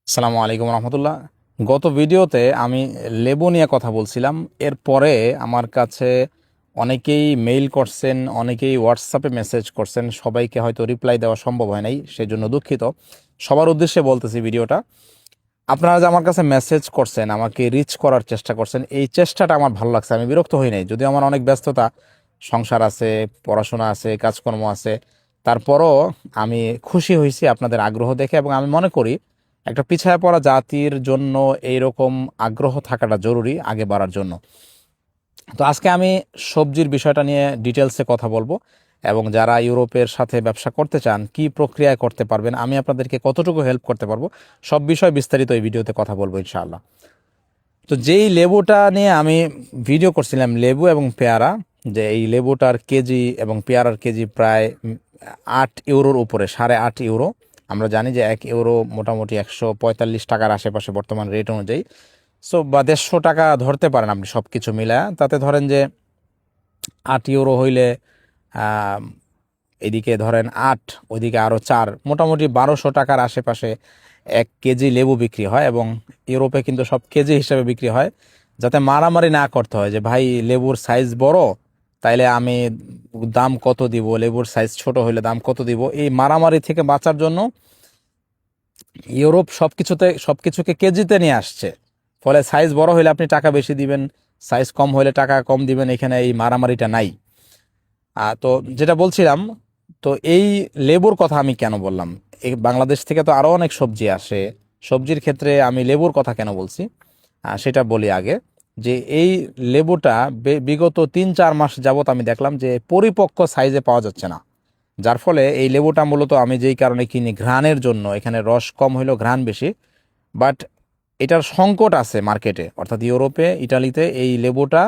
আসসালামু আলাইকুম রহমতুল্লাহ। গত ভিডিওতে আমি লেবু নিয়ে কথা বলছিলাম। এরপরে আমার কাছে অনেকেই মেইল করছেন, অনেকেই হোয়াটসঅ্যাপে মেসেজ করছেন। সবাইকে হয়তো রিপ্লাই দেওয়া সম্ভব হয় নাই, সেজন্য দুঃখিত। সবার উদ্দেশ্যে বলতেছি ভিডিওটা। আপনারা যে আমার কাছে মেসেজ করছেন, আমাকে রিচ করার চেষ্টা করছেন, এই চেষ্টাটা আমার ভালো লাগছে। আমি বিরক্ত হই নাই, যদিও আমার অনেক ব্যস্ততা, সংসার আছে, পড়াশোনা আছে, কাজকর্ম আছে। তারপরও আমি খুশি হয়েছি আপনাদের আগ্রহ দেখে, এবং আমি মনে করি একটা পিছায় পড়া জাতির জন্য এইরকম আগ্রহ থাকাটা জরুরি আগে বাড়ার জন্য। তো আজকে আমি সবজির বিষয়টা নিয়ে ডিটেলসে কথা বলবো, এবং যারা ইউরোপের সাথে ব্যবসা করতে চান কি প্রক্রিয়ায় করতে পারবেন, আমি আপনাদেরকে কতটুকু হেল্প করতে পারবো, সব বিষয় বিস্তারিত এই ভিডিওতে কথা বলবো ইনশাআল্লাহ। তো যেই লেবুটা নিয়ে আমি ভিডিও করছিলাম, লেবু এবং পেয়ারা, যে এই লেবুটার কেজি এবং পেয়ারার কেজি প্রায় 8 ইউরোর উপরে, 8.5 ইউরো। আমরা জানি যে 1 ইউরো মোটামুটি 145 টাকার আশেপাশে বর্তমান রেট অনুযায়ী। সো বা 150 টাকা ধরতে পারেন আপনি সব কিছু মিলায়। তাতে ধরেন যে 8 ইউরো হইলে আহ, এদিকে ধরেন 8, ওইদিকে আরও 4, মোটামুটি 1200 টাকার আশেপাশে 1 কেজি লেবু বিক্রি হয়। এবং ইউরোপে কিন্তু সব কেজি হিসেবে বিক্রি হয়, যাতে মারামারি না করতে হয় যে ভাই লেবুর সাইজ বড়, তাইলে আমি দাম কত দিব, লেবুর সাইজ ছোট হইলে দাম কত দিব। এই মারামারি থেকে বাঁচার জন্য ইউরোপ সবকিছুকে কেজিতে নিয়ে আসছে। ফলে সাইজ বড় হইলে আপনি টাকা বেশি দিবেন, সাইজ কম হইলে টাকা কম দিবেন, এখানে এই মারামারিটা নাই। তো যেটা বলছিলাম, তো এই লেবুর কথা আমি কেন বললাম, এই বাংলাদেশ থেকে তো আরও অনেক সবজি আসে, সবজির ক্ষেত্রে আমি লেবুর কথা কেন বলছি সেটা বলি আগে। যে এই লেবুটা বিগত 3-4 মাস যাবত আমি দেখলাম যে পরিপক্ক সাইজে পাওয়া যাচ্ছে না। যার ফলে এই লেবুটা মূলত আমি যেই কারণে কিনি, ঘ্রাণের জন্য। এখানে রস কম হইলেও ঘ্রাণ বেশি। বাট এটার সংকট আছে মার্কেটে, অর্থাৎ ইউরোপে, ইটালিতে এই লেবুটা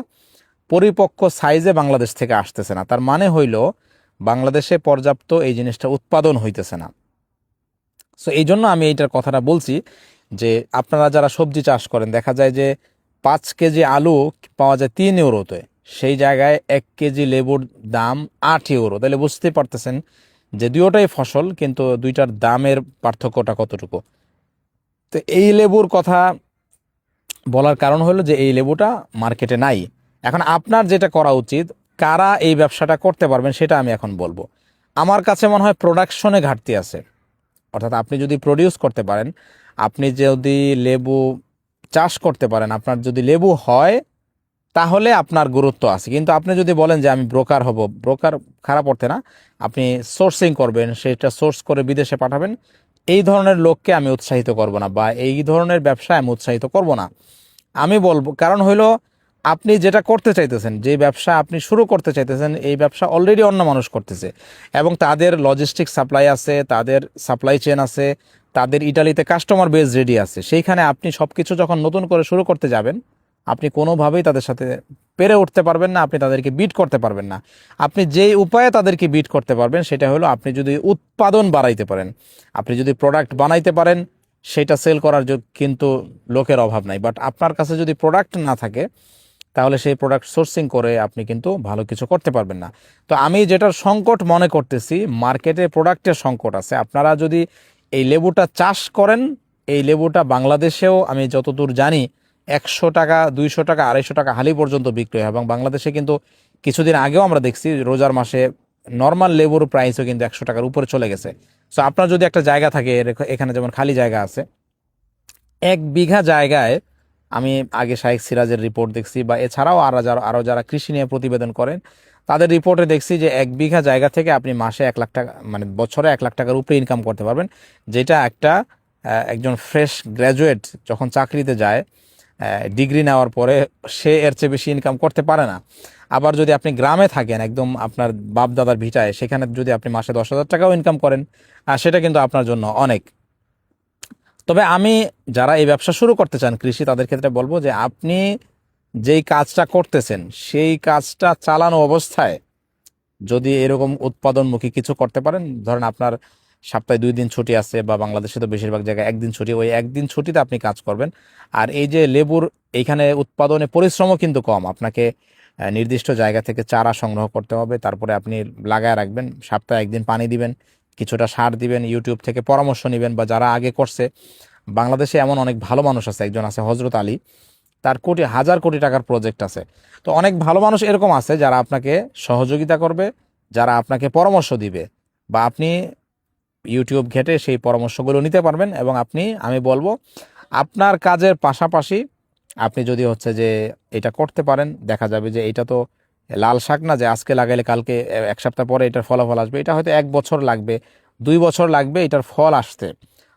পরিপক্ক সাইজে বাংলাদেশ থেকে আসতেছে না। তার মানে হইল বাংলাদেশে পর্যাপ্ত এই জিনিসটা উৎপাদন হইতেছে না। সো এই জন্য আমি এইটার কথাটা বলছি যে আপনারা যারা সবজি চাষ করেন, দেখা যায় যে 5 কেজি আলু পাওয়া যায় 3 ইউরোতে, সেই জায়গায় 1 কেজি লেবুর দাম 8 ইউরো। তাহলে বুঝতেই পারতেছেন যে দুটোটাই ফসল, কিন্তু দুইটার দামের পার্থক্যটা কতটুকু। তো এই লেবুর কথা বলার কারণ হলো যে এই লেবুটা মার্কেটে নাই। এখন আপনার যেটা করা উচিত, কারা এই ব্যবসাটা করতে পারবেন সেটা আমি এখন বলবো। আমার কাছে মনে হয় প্রোডাকশনে ঘাটতি আছে। অর্থাৎ আপনি যদি প্রডিউস করতে পারেন, আপনি যদি লেবু চাষ করতে পারেন, আপনার যদি লেবু হয়, তাহলে আপনার গুরুত্ব আছে। কিন্তু আপনি যদি বলেন যে আমি ব্রোকার হব, ব্রোকার খারাপ অর্থে না, আপনি সোর্সিং করবেন, সেটা সোর্স করে বিদেশে পাঠাবেন, এই ধরনের লোককে আমি উৎসাহিত করব না, বা এই ধরনের ব্যবসায় আমি উৎসাহিত করব না। আমি বলবো কারণ হইলো, আপনি যেটা করতে চাইতেছেন, যে ব্যবসা আপনি শুরু করতে চাইতেছেন, এই ব্যবসা অলরেডি অন্য মানুষ করতেছে, এবং তাদের লজিস্টিক সাপ্লাই আছে, তাদের সাপ্লাই চেন আছে, তাদের ইটালিতে কাস্টমার বেস রেডি আছে। সেইখানে আপনি সব কিছু যখন নতুন করে শুরু করতে যাবেন, আপনি কোনোভাবেই তাদের সাথে পেরে উঠতে পারবেন না, আপনি তাদেরকে বিট করতে পারবেন না। আপনি যেই উপায়ে তাদেরকে বিট করতে পারবেন সেটা হলো আপনি যদি উৎপাদন বাড়াইতে পারেন, আপনি যদি প্রোডাক্ট বানাইতে পারেন, সেটা সেল করার কিন্তু লোকের অভাব নাই। বাট আপনার কাছে যদি প্রোডাক্ট না থাকে, তাহলে সেই প্রোডাক্ট সোর্সিং করে আপনি কিন্তু ভালো কিছু করতে পারবেন না। তো আমি যেটার সংকট মনে করতেছি, মার্কেটে প্রোডাক্টের সংকট আছে। আপনারা যদি এই লেবুটা চাষ করেন, এই লেবুটা বাংলাদেশেও আমি যতদূর জানি 100 টাকা, 200 টাকা, 250 টাকা হালি পর্যন্ত বিক্রি হয়। এবং বাংলাদেশে কিন্তু কিছুদিন আগেও আমরা দেখছি রোজার মাসে নর্মাল লেবুর প্রাইসও কিন্তু 100 টাকার উপরে চলে গেছে। সো আপনার যদি একটা জায়গা থাকে, এখানে যেমন খালি জায়গা আছে, 1 বিঘা জায়গায়, আমি আগে শাইখ সিরাজের রিপোর্ট দেখছি, বা এছাড়াও আরো যারা কৃষি নিয়ে প্রতিবেদন করেন, তাদের রিপোর্টে দেখছি যে 1 বিঘা জায়গা থেকে আপনি মাসে 1 লাখ টাকা, মানে বছরে 1 লাখ টাকার উপরে ইনকাম করতে পারবেন। যেটা একজন ফ্রেশ গ্র্যাজুয়েট যখন চাকরিতে যায়, ডিগ্রি নেওয়ার পরে, সে এর চেয়ে বেশি ইনকাম করতে পারে না। আবার যদি আপনি গ্রামে থাকেন, একদম আপনার বাপ দাদার ভিটায়, সেখানে যদি আপনি মাসে 10,000 টাকাও ইনকাম করেন, সেটা কিন্তু আপনার জন্য অনেক। তবে আমি যারা এই ব্যবসা শুরু করতে চান কৃষি, তাদের ক্ষেত্রে বলবো যে আপনি যেই কাজটা করতেছেন, সেই কাজটা চালানো অবস্থায় যদি এরকম উৎপাদনমুখী কিছু করতে পারেন, ধরেন আপনার সপ্তাহে 2 দিন ছুটি আছে, বা বাংলাদেশে তো বেশিরভাগ জায়গায় 1 দিন ছুটি, ওই 1 দিন ছুটিতে আপনি কাজ করবেন। আর এই যে লেবুর, এইখানে উৎপাদনে পরিশ্রমও কিন্তু কম। আপনাকে নির্দিষ্ট জায়গা থেকে চারা সংগ্রহ করতে হবে, তারপরে আপনি লাগায় রাখবেন, সপ্তাহে 1 দিন পানি দিবেন, কিছুটা সার দিবেন, ইউটিউব থেকে পরামর্শ নেবেন, বা যারা আগে করছে বাংলাদেশে এমন অনেক ভালো মানুষ আছে, একজন আছে হজরত আলী, তার হাজার কোটি টাকার প্রজেক্ট আছে। তো অনেক ভালো মানুষ এরকম আছে যারা আপনাকে সহযোগিতা করবে, যারা আপনাকে পরামর্শ দিবে, বা আপনি ইউটিউব ঘেটে সেই পরামর্শগুলো নিতে পারবেন। এবং আমি বলবো আপনার কাজের পাশাপাশি আপনি যদি হচ্ছে যে এটা করতে পারেন, দেখা যাবে যে এটা তো লাল শাক না যে আজকে লাগাইলে কালকে 1 সপ্তাহ পরে এটার ফলাফল আসবে। এটা হয়তো 1 বছর লাগবে, 2 বছর লাগবে এটার ফল আসতে।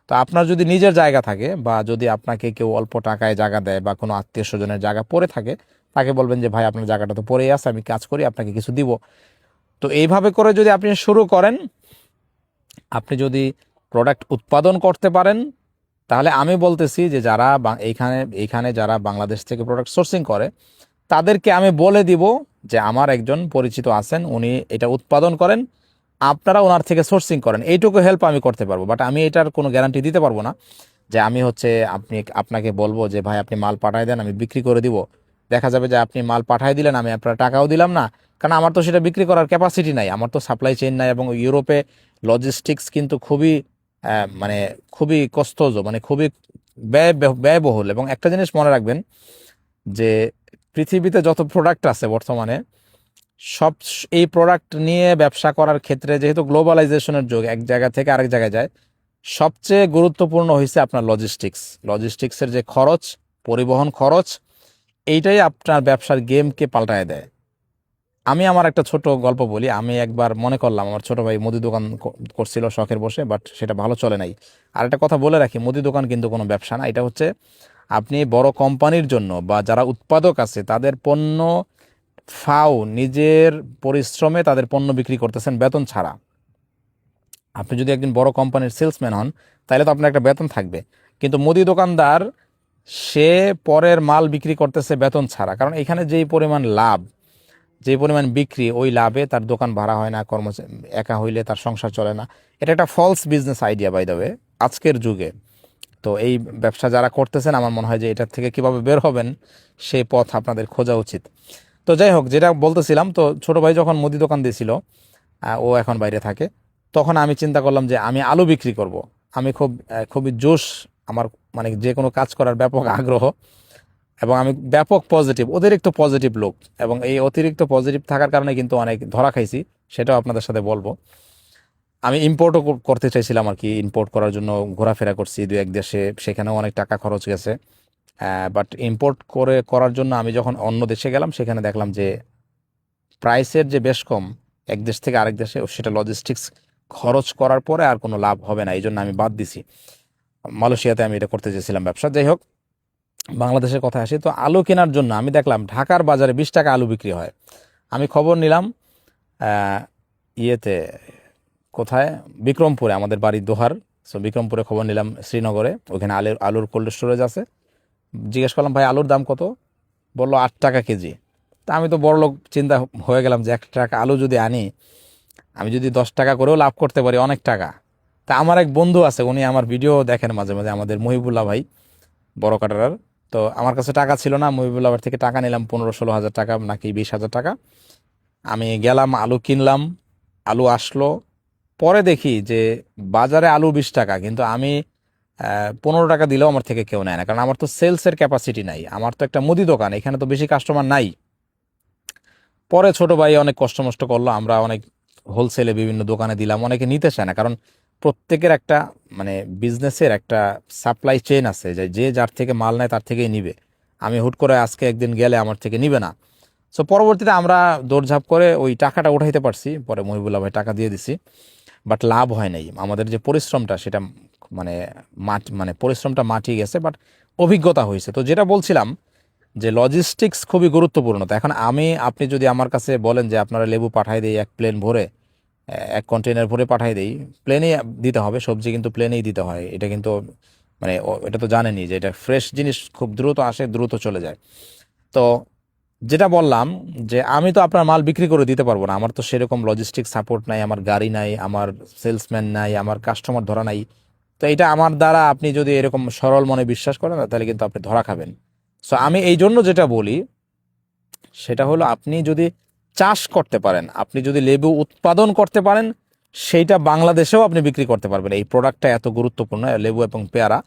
তো আপনার যদি নিজের জায়গা থাকে, বা যদি আপনাকে কেউ অল্প টাকায় জায়গা দেয়, বা কোনো আত্মীয় স্বজনের জায়গা পড়ে থাকে, তাকে বলবেন যে ভাই আপনার জায়গাটা তো পড়েই আছে, আমি কাজ করি, আপনাকে কিছু দিব। তো এইভাবে করে যদি আপনি শুরু করেন, আপনি যদি প্রোডাক্ট উৎপাদন করতে পারেন, তাহলে আমি বলতেছি যে যারা এইখানে যারা বাংলাদেশ থেকে প্রোডাক্ট সোর্সিং করে, তাদেরকে আমি বলে দিব যে আমার একজন পরিচিত আছেন, উনি এটা উৎপাদন করেন, আপনারা ওনার থেকে সোর্সিং করেন। এইটুকু হেল্প আমি করতে পারবো, বাট আমি এটার কোনো গ্যারান্টি দিতে পারবো না যে আমি আপনাকে বলবো যে ভাই আপনি মাল পাঠায় দেন, আমি বিক্রি করে দিব। দেখা যাবে যে আপনি মাল পাঠায় দিলেন, আমি আপনার টাকাও দিলাম না, কারণ আমার তো সেটা বিক্রি করার ক্যাপাসিটি নাই, আমার তো সাপ্লাই চেইন নাই। এবং ইউরোপে লজিস্টিক্স কিন্তু মানে খুবই কষ্টজ, মানে খুবই ব্যয়বহুল। এবং একটা জিনিস মনে রাখবেন যে পৃথিবীতে যত প্রোডাক্ট আছে বর্তমানে, সব এই প্রোডাক্ট নিয়ে ব্যবসা করার ক্ষেত্রে, যেহেতু গ্লোবালাইজেশনের যুগ, এক জায়গা থেকে আরেক জায়গায় যায়, সবচেয়ে গুরুত্বপূর্ণ হয়েছে আপনার লজিস্টিক্সের যে খরচ, পরিবহন খরচ, এইটাই আপনার ব্যবসার গেমকে পাল্টায় দেয়। আমি আমার একটা ছোট গল্প বলি। আমি একবার মনে করলাম, আমার ছোট ভাই মুদি দোকান করছিল শখের বসে, বাট সেটা ভালো চলে নাই। আর একটা কথা বলে রাখি, মুদি দোকান কিন্তু কোনো ব্যবসা না। এটা হচ্ছে আপনি বড় কোম্পানির জন্য বা যারা উৎপাদক আছে তাদের পণ্য নিজের পরিশ্রমে তাদের পণ্য বিক্রি করতেছেন বেতন ছাড়া। আপনি যদি একজন বড় কোম্পানির সেলসম্যান হন, তাহলে তো আপনার একটা বেতন থাকবে। কিন্তু মুদি দোকানদার, সে পরের মাল বিক্রি করতেছে বেতন ছাড়া, কারণ এখানে যেই পরিমাণ লাভ, যে পরিমাণ বিক্রি, ওই লাভে তার দোকান ভাড়া হয় না, কর্মচারী একা হইলে তার সংসার চলে না। এটা একটা false business idea by the way আজকের যুগে। তো এই ব্যবসা যারা করতেছেন, আমার মনে হয় যে এটার থেকে কিভাবে বের হবেন সেই পথ আপনাদের খোঁজা উচিত। তো যাই হোক, যেটা বলতেছিলাম, তো ছোট ভাই যখন মুদি দোকান দিয়েছিল, ও এখন বাইরে থাকে, তখন আমি চিন্তা করলাম যে আমি আলু বিক্রি করব। আমি খুবই জোশ, আমার মানে যে কোনো কাজ করার ব্যাপক আগ্রহ, এবং আমি ব্যাপক পজিটিভ, অতিরিক্ত পজিটিভ লোক। এবং এই অতিরিক্ত পজিটিভ থাকার কারণে কিন্তু অনেক ধরা খাইছি, সেটাও আপনাদের সাথে বলবো। আমি ইম্পোর্টও করতে চাইছিলাম আর কি, ইম্পোর্ট করার জন্য ঘোরাফেরা করছি 2-1 দেশে, সেখানেও অনেক টাকা খরচ গেছে। বাট ইম্পোর্ট করার জন্য আমি যখন অন্য দেশে গেলাম, সেখানে দেখলাম যে প্রাইসের যে বেশ কম, এক দেশ থেকে আরেক দেশে, সেটা লজিস্টিক্স খরচ করার পরে আর কোনো লাভ হবে না, এই জন্য আমি বাদ দিছি। মালয়েশিয়াতে আমি এটা করতে চেয়েছিলাম ব্যবসা। যাই হোক, বাংলাদেশের কথা আসি। তো আলু কেনার জন্য আমি দেখলাম ঢাকার বাজারে 20 টাকা আলু বিক্রি হয়। আমি খবর নিলাম আহ, ইয়েতে, কোথায়, বিক্রমপুরে, আমাদের বাড়ি দোহার। সো বিক্রমপুরে খবর নিলাম, শ্রীনগরে, ওখানে আলুর কোল্ড স্টোরেজ আছে। জিজ্ঞেস করলাম ভাই আলুর দাম কত? বললো 8 টাকা কেজি। তা আমি তো বড়লোক চিন্তা হয়ে গেলাম যে 1 টাকা আলু যদি আনি, আমি যদি 10 টাকা করেও লাভ করতে পারি, অনেক টাকা। তা আমার এক বন্ধু আছে, উনি আমার ভিডিও দেখেন মাঝে মাঝে, আমাদের মহিবুল্লাহ ভাই, বড় কাটারার। তো আমার কাছে টাকা ছিল না, মহিবুল্লাহ ভাই থেকে টাকা নিলাম, 15-16 হাজার টাকা নাকি 20 হাজার টাকা। আমি গেলাম, আলু কিনলাম, আলু আসলো। পরে দেখি যে বাজারে আলু 20 টাকা, কিন্তু আমি 15 টাকা দিলেও আমার থেকে কেউ নেয় না, কারণ আমার তো সেলসের ক্যাপাসিটি নাই। আমার তো একটা মুদি দোকান, এখানে তো বেশি কাস্টমার নাই। পরে ছোট ভাই অনেক কষ্ট মষ্ট করলো, আমরা অনেক হোলসেলে বিভিন্ন দোকানে দিলাম, অনেকে নিতে চায় না, কারণ প্রত্যেকের একটা মানে বিজনেসের একটা সাপ্লাই চেইন আছে, যে যে যার থেকে মাল নেয় তার থেকেই নিবে। আমি হুট করে আজকে একদিন গেলে আমার থেকে নিবে না। সো পরবর্তীতে আমরা দৌড়ঝাঁপ করে ওই টাকাটা উঠাইতে পারছি, পরে মহিবুল্লাহ ভাই টাকা দিয়ে দিছি। বাট লাভ হয় নাই, আমাদের যে পরিশ্রমটা সেটা মানে পরিশ্রমটা মাটি গেছে, বাট অভিজ্ঞতা হয়েছে। তো যেটা বলছিলাম যে লজিস্টিক্স খুবই গুরুত্বপূর্ণ। তো এখন আপনি যদি আমার কাছে বলেন যে আপনারা লেবু পাঠাই দেই এক প্লেন ভরে, এক কন্টেনার ভরে পাঠাই দেই, প্লেনেই দিতে হবে, সবজি কিন্তু প্লেনেই দিতে হয়। এটা কিন্তু মানে এটা তো জানেনই যে এটা ফ্রেশ জিনিস, খুব দ্রুত আসে, দ্রুত চলে যায়। তো যেটা বললাম যে আমি তো আপনার মাল বিক্রি করে দিতে পারবো না, আমার তো সেরকম লজিস্টিক সাপোর্ট নাই, আমার গাড়ি নাই, আমার সেলসম্যান নাই, আমার কাস্টমার ধরা নাই। তো এটা আমার দ্বারা, আপনি যদি এরকম সরল মনে বিশ্বাস করেন না, তাহলে কিন্তু আপনি ধরা খাবেন। সো আমি এই জন্য যেটা বলি সেটা হলো, আপনি যদি চাষ করতে পারেন, আপনি যদি লেবু উৎপাদন করতে পারেন, সেইটা বাংলাদেশেও আপনি বিক্রি করতে পারবেন। এই প্রোডাক্টটা এত গুরুত্বপূর্ণ, লেবু এবং পেয়ারা।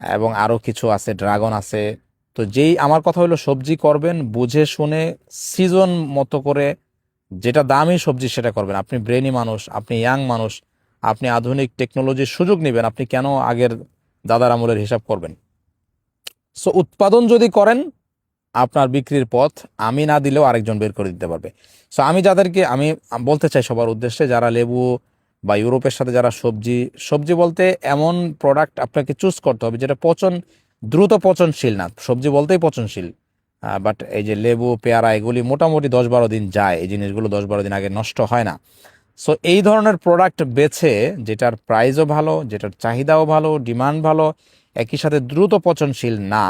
এবং আরও কিছু আছে, ড্রাগন আছে। তো যেই আমার কথা হলো সবজি করবেন বুঝে শুনে, সিজন মতো করে, যেটা দামি সবজি সেটা করবেন। আপনি ব্রেনি মানুষ, আপনি ইয়াং মানুষ, আপনি আধুনিক টেকনোলজির সুযোগ নেবেন, আপনি কেন আগের দাদার আমলের হিসাব করবেন? সো উৎপাদন যদি করেন, আপনার বিক্রির পথ আমি না দিলেও আরেকজন বের করে দিতে পারবে। সো আমি যাদেরকে আমি বলতে চাই সবার উদ্দেশ্যে, যারা লেবু বা ইউরোপের সাথে যারা সবজি, সবজি বলতে এমন প্রোডাক্ট আপনাকে চুজ করতে হবে যেটা দ্রুত পচনশীল না। সবজি বলতেই পচনশীল, বাট এই যে লেবু, পেয়ারা, এগুলি মোটামুটি 10-12 দিন যায়, এই জিনিসগুলো 10-12 দিন আগে নষ্ট হয় না। সো এই ধরনের প্রোডাক্ট বেছে, যেটার প্রাইসও ভালো, যেটার চাহিদাও ভালো, ডিমান্ড ভালো, একই সাথে দ্রুত পচনশীল না,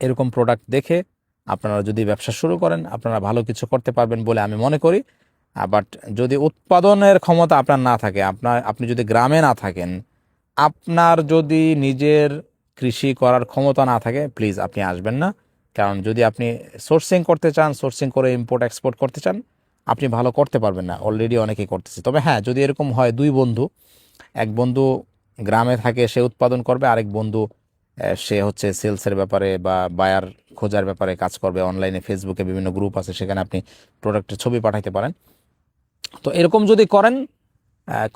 এরকম প্রোডাক্ট দেখে আপনারা যদি ব্যবসা শুরু করেন, আপনারা ভালো কিছু করতে পারবেন বলে আমি মনে করি। বাট যদি উৎপাদনের ক্ষমতা আপনার না থাকে, আপনি যদি গ্রামে না থাকেন, আপনার যদি নিজের কৃষি করার ক্ষমতা না থাকে, প্লিজ আপনি আসবেন না। কারণ যদি আপনি সোর্সিং করতে চান, সোর্সিং করে ইম্পোর্ট এক্সপোর্ট করতে চান, আপনি ভালো করতে পারবেন না, অলরেডি অনেকেই করতেছে। তবে হ্যাঁ, যদি এরকম হয়, দুই বন্ধু, এক বন্ধু গ্রামে থাকে, সে উৎপাদন করবে, আরেক বন্ধু সে হচ্ছে সেলসের ব্যাপারে বা বায়ার খোঁজার ব্যাপারে কাজ করবে। অনলাইনে ফেসবুকে বিভিন্ন গ্রুপ আছে, সেখানে আপনি প্রোডাক্টের ছবি পাঠাইতে পারেন। তো এরকম যদি করেন,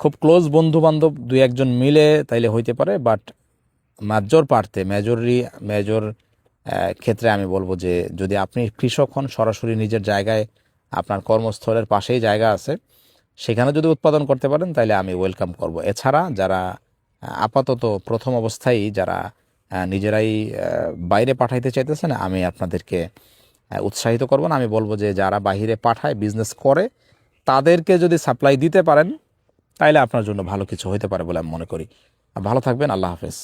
খুব ক্লোজ বন্ধু বান্ধব দুই একজন মিলে, তাইলে হইতে পারে। বাট মেজর ক্ষেত্রে আমি বলবো যে যদি আপনি কৃষক হন, সরাসরি নিজের জায়গায়, আপনার কর্মস্থলের পাশেই জায়গা আছে, সেখানে যদি উৎপাদন করতে পারেন, তাইলে আমি ওয়েলকাম করব। এছাড়া যারা আপাতত প্রথম অবস্থায় যারা নিজেরাই বাইরে পাঠাইতে চাইতেছেন, আমি আপনাদেরকে উৎসাহিত করব না। আমি বলবো যে যারা বাইরে পাঠায়, বিজনেস করে, তাদেরকে যদি সাপ্লাই দিতে পারেন, তাইলে আপনার জন্য ভালো কিছু হইতে পারে বলে আমি মনে করি। ভালো থাকবেন। আল্লাহ হাফেজ।